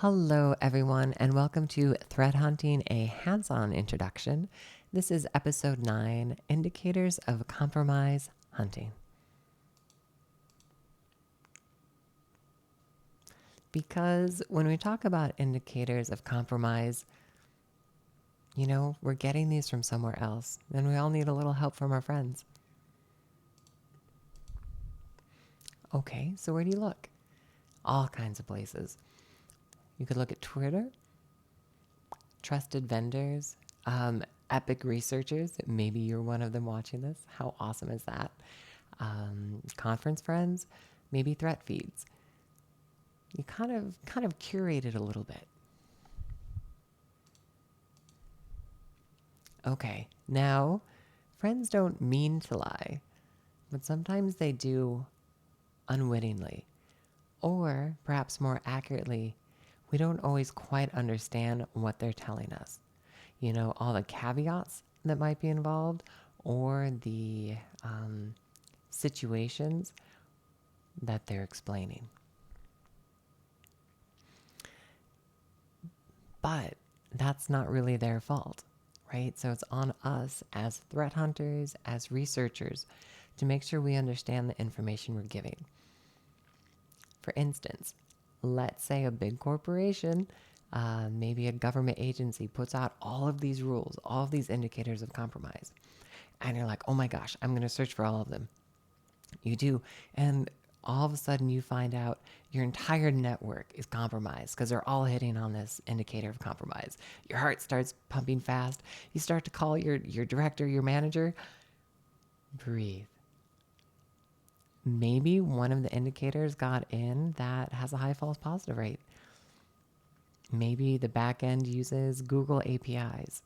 Hello, everyone, and welcome to Threat Hunting, a hands-on introduction. This is episode 9, Indicators of Compromise Hunting. Because when we talk about indicators of compromise, we're getting these from somewhere else, and we all need a little help from our friends. Okay, so where do you look? All kinds of places. You could look at Twitter, trusted vendors, epic researchers. Maybe you're one of them watching this. How awesome is that? Conference friends, maybe threat feeds. You kind of curate it a little bit. Okay, now friends don't mean to lie, but sometimes they do unwittingly. Or perhaps more accurately, we don't always quite understand what they're telling us. All the caveats that might be involved or the situations that they're explaining. But that's not really their fault, right? So it's on us as threat hunters, as researchers, to make sure we understand the information we're giving. For instance, let's say a big corporation, maybe a government agency, puts out all of these rules, all of these indicators of compromise. And you're like, oh my gosh, I'm going to search for all of them. You do. And all of a sudden you find out your entire network is compromised because they're all hitting on this indicator of compromise. Your heart starts pumping fast. You start to call your director, your manager. Breathe. Maybe one of the indicators got in that has a high false positive rate. Maybe the back end uses Google APIs,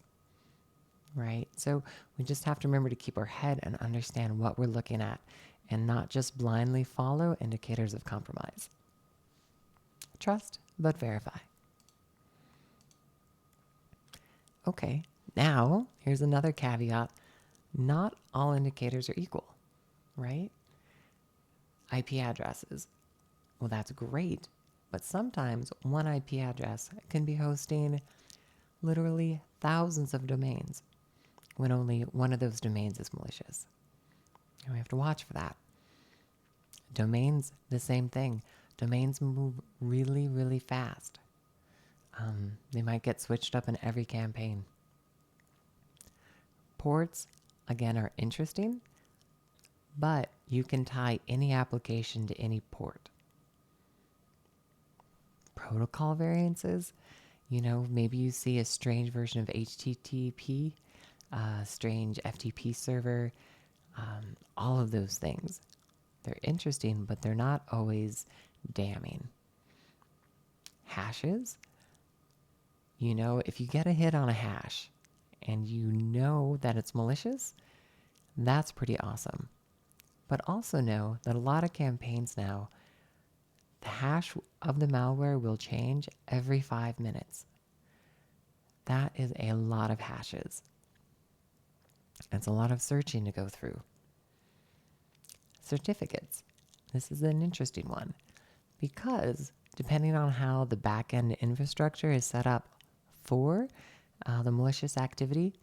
right? So we just have to remember to keep our head and understand what we're looking at and not just blindly follow indicators of compromise. Trust, but verify. Okay, now here's another caveat. Not all indicators are equal, right? IP addresses. Well, that's great, but sometimes one IP address can be hosting literally thousands of domains when only one of those domains is malicious. And we have to watch for that. Domains, the same thing. Domains move really, really fast. They might get switched up in every campaign. Ports, again, are interesting, but you can tie any application to any port. Protocol variances, maybe you see a strange version of HTTP, strange FTP server, all of those things. They're interesting, but they're not always damning. Hashes, if you get a hit on a hash and you know that it's malicious, that's pretty awesome. But also know that a lot of campaigns now, the hash of the malware will change every 5 minutes. That is a lot of hashes. It's a lot of searching to go through. Certificates. This is an interesting one because depending on how the backend infrastructure is set up for the malicious activity,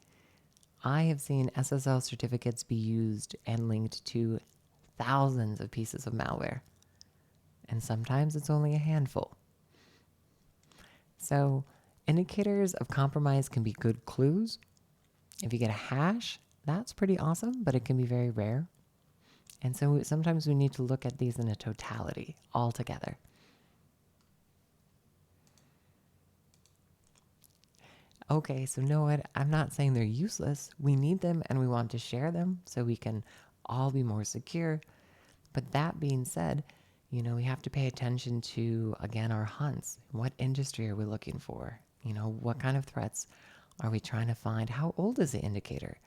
I have seen SSL certificates be used and linked to thousands of pieces of malware. And sometimes it's only a handful. So indicators of compromise can be good clues. If you get a hash, that's pretty awesome, but it can be very rare. And so sometimes we need to look at these in a totality, all together. Okay, so know what? I'm not saying they're useless. We need them and we want to share them so we can all be more secure. But that being said, we have to pay attention to, again, our hunts. What industry are we looking for? What kind of threats are we trying to find? How old is the indicator?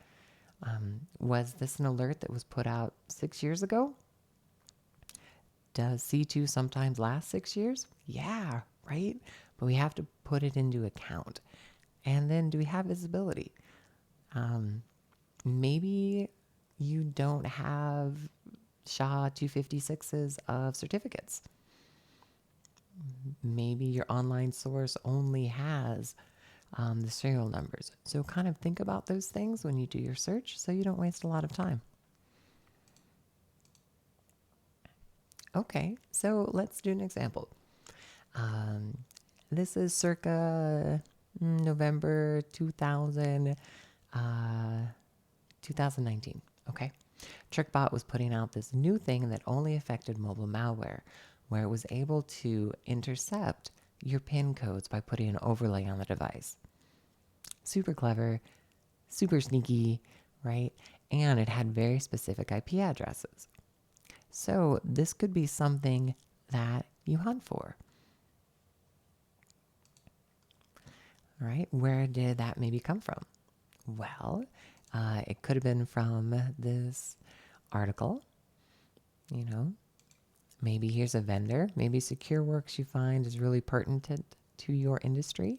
Was this an alert that was put out 6 years ago? Does C2 sometimes last 6 years? Yeah, right? But we have to put it into account. And then do we have visibility? Maybe you don't have SHA-256s of certificates. Maybe your online source only has the serial numbers. So kind of think about those things when you do your search so you don't waste a lot of time. Okay, so let's do an example. This is circa November 2019. Okay. Tripbot was putting out this new thing that only affected mobile malware, where it was able to intercept your PIN codes by putting an overlay on the device. Super clever, super sneaky, right? And it had very specific IP addresses. So this could be something that you hunt for. Right? Where did that maybe come from? Well, it could have been from this article. You know, maybe here's a vendor. Maybe SecureWorks you find is really pertinent to your industry.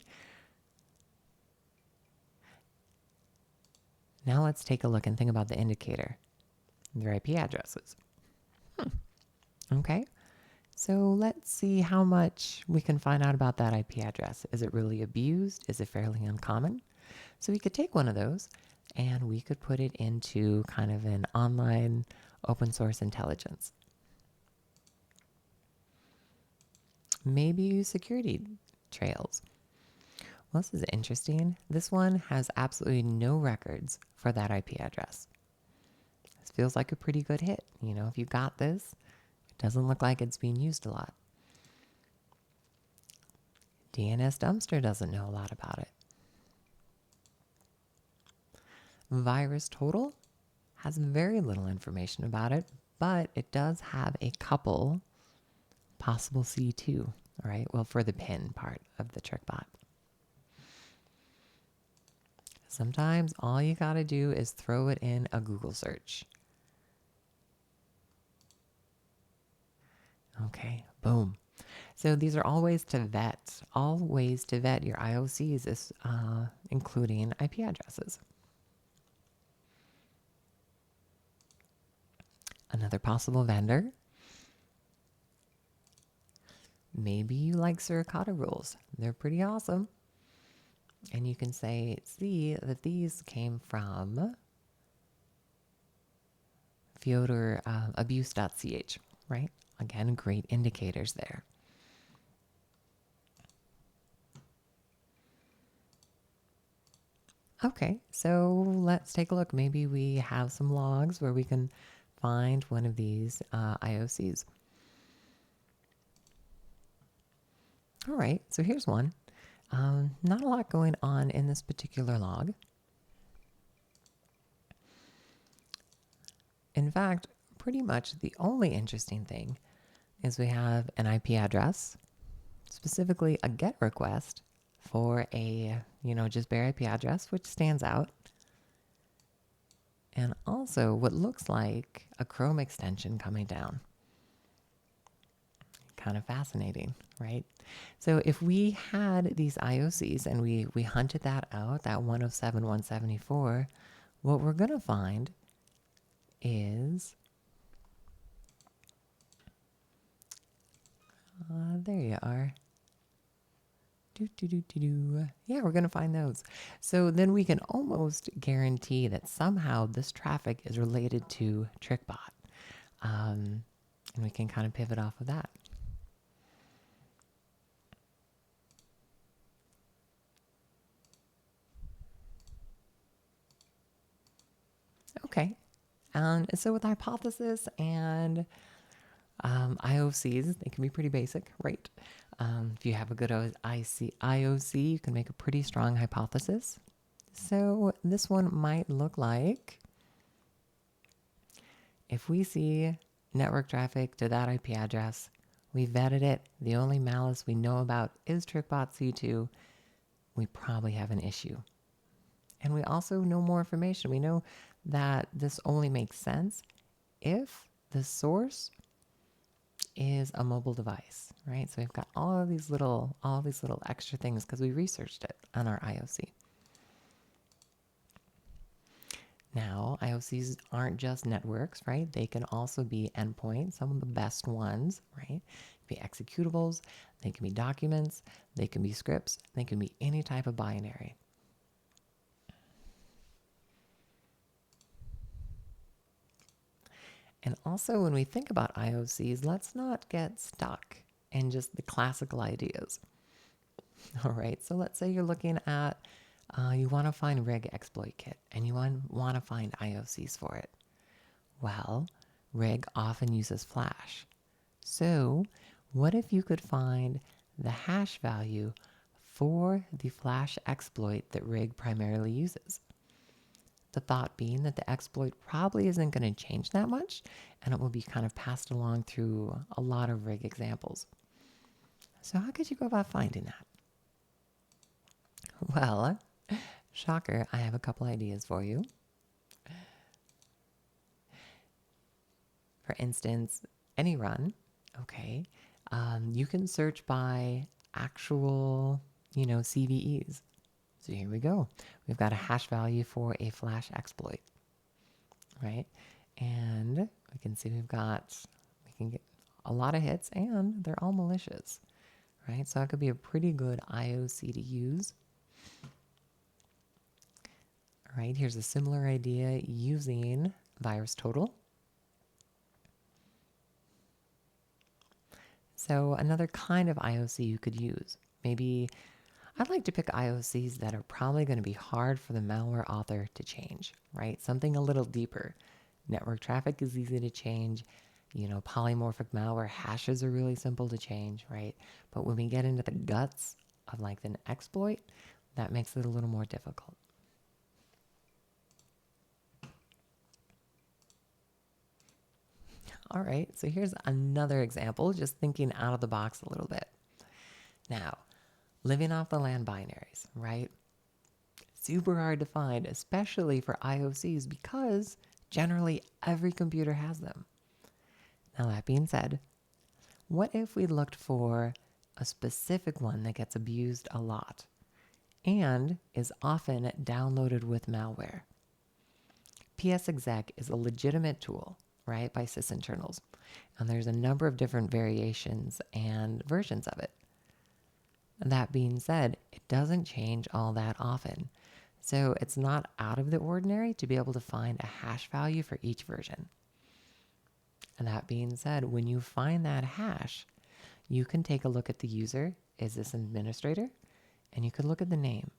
Now let's take a look and think about the indicator, their IP addresses. Okay, so let's see how much we can find out about that IP address. Is it really abused? Is it fairly uncommon? So we could take one of those and we could put it into kind of an online open source intelligence. Maybe use security trails. Well, this is interesting. This one has absolutely no records for that IP address. This feels like a pretty good hit. You know, if you got this, it doesn't look like it's being used a lot. DNS Dumpster doesn't know a lot about it. Virus Total has very little information about it, but it does have a couple possible C2, all right? Well, for the PIN part of the Tripbot. Sometimes all you got to do is throw it in a Google search. Okay, boom. So these are all ways to vet. All ways to vet your IOCs, is, including IP addresses. Another possible vendor. Maybe you like Suricata rules. They're pretty awesome. And you can say, see that these came from Fyodor abuse.ch, right? Again, great indicators there. Okay, so let's take a look. Maybe we have some logs where we can find one of these IOCs. All right, so here's one. Not a lot going on in this particular log. In fact, pretty much the only interesting thing is we have an IP address, specifically a GET request for a, just bare IP address, which stands out. And also what looks like a Chrome extension coming down. Kind of fascinating, right? So if we had these IOCs and we hunted that out, that 107, 174, what we're going to find is, there you are. Yeah, we're going to find those. So then we can almost guarantee that somehow this traffic is related to Tripbot. And we can kind of pivot off of that. Okay. So with hypothesis and IOCs, they can be pretty basic, right? If you have a good IOC, you can make a pretty strong hypothesis. So this one might look like, if we see network traffic to that IP address, we vetted it, the only malice we know about is Tripbot C2, we probably have an issue. And we also know more information. We know that this only makes sense if the source is a mobile device, right? So we've got all these little extra things because we researched it on our IOC. Now, IOCs aren't just networks, right? They can also be endpoints, some of the best ones, right? be executables, they can be documents, they can be scripts, they can be any type of binary. And also, when we think about IOCs, let's not get stuck in just the classical ideas. All right, so let's say you're looking at, you want to find rig exploit kit and you want to find IOCs for it. Well, rig often uses flash. So what if you could find the hash value for the flash exploit that rig primarily uses? The thought being that the exploit probably isn't going to change that much, and it will be kind of passed along through a lot of rig examples. So how could you go about finding that? Well, shocker, I have a couple ideas for you. For instance, any run, okay, you can search by actual, CVEs. So here we go. We've got a hash value for a flash exploit, right? And we can see we can get a lot of hits and they're all malicious, right? So that could be a pretty good IOC to use. All right, here's a similar idea using VirusTotal. So another kind of IOC you could use, maybe I'd like to pick IOCs that are probably going to be hard for the malware author to change, right? Something a little deeper. Network traffic is easy to change. Polymorphic malware hashes are really simple to change, right? But when we get into the guts of like an exploit, that makes it a little more difficult. All right, so here's another example, just thinking out of the box a little bit. Now, living off the land binaries, right? Super hard to find, especially for IOCs, because generally every computer has them. Now, that being said, what if we looked for a specific one that gets abused a lot and is often downloaded with malware? PSExec is a legitimate tool, right, by sysinternals. And there's a number of different variations and versions of it. That being said, it doesn't change all that often. So it's not out of the ordinary to be able to find a hash value for each version. And that being said, when you find that hash, you can take a look at the user. Is this an administrator? And you could look at the name.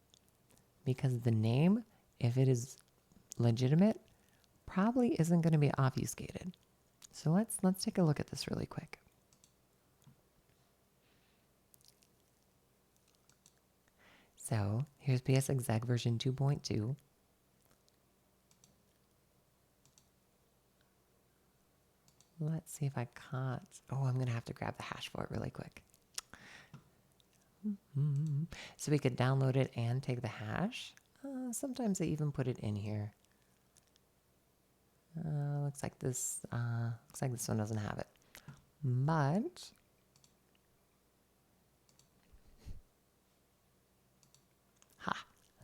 Because the name, if it is legitimate, probably isn't going to be obfuscated. So let's take a look at this really quick. So here's PSExec version 2.2. Let's see if I caught. Oh, I'm going to have to grab the hash for it really quick. So we could download it and take the hash. Sometimes they even put it in here. Looks like this one doesn't have it. But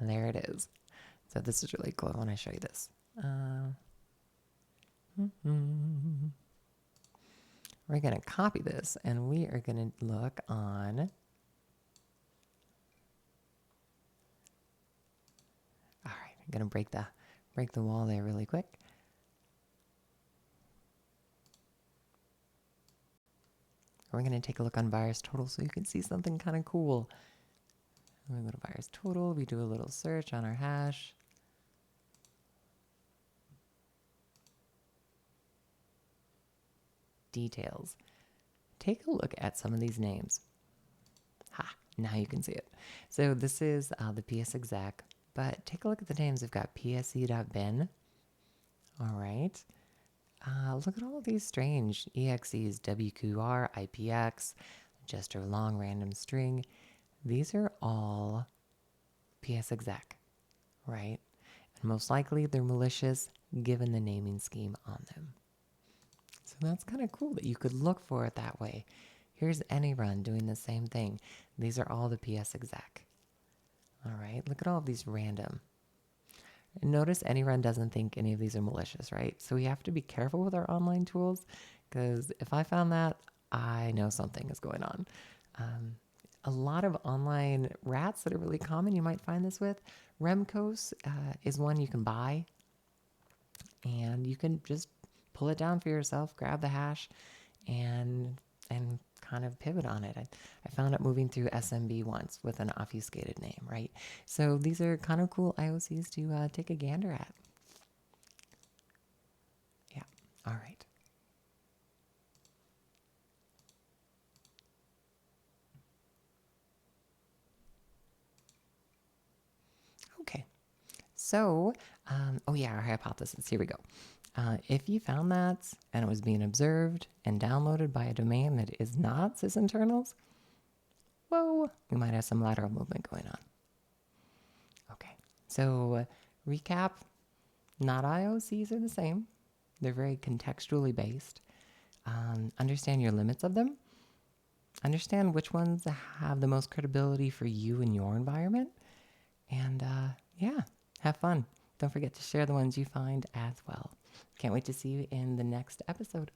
there it is. So this is really cool. I want to show you this. We're going to copy this and we are going to look on. All right, I'm going to break the wall there really quick. We're going to take a look on VirusTotal so you can see something kind of cool. We go to VirusTotal, we do a little search on our hash. Details. Take a look at some of these names. Now you can see it. So this is the PSExec, but take a look at the names. We've got pse.bin. All right. Look at all of these strange EXEs, WQR, IPX, just a long random string. These are all PSExec, right? And most likely they're malicious given the naming scheme on them. So that's kind of cool that you could look for it that way. Here's any run doing the same thing. These are all the PSExec. All right, look at all of these random. And notice any run doesn't think any of these are malicious, right? So we have to be careful with our online tools because if I found that, I know something is going on. Um, a lot of online rats that are really common, you might find this with. Remcos is one you can buy, and you can just pull it down for yourself, grab the hash, and kind of pivot on it. I found it moving through SMB once with an obfuscated name, right? So these are kind of cool IOCs to take a gander at. Yeah. All right. Okay. So, oh yeah, our hypothesis. Here we go. If you found that and it was being observed and downloaded by a domain that is not sysinternals, whoa, we might have some lateral movement going on. Okay. So, recap, not IOCs are the same. They're very contextually based. Understand your limits of them. Understand which ones have the most credibility for you and your environment. And yeah, have fun. Don't forget to share the ones you find as well. Can't wait to see you in the next episode.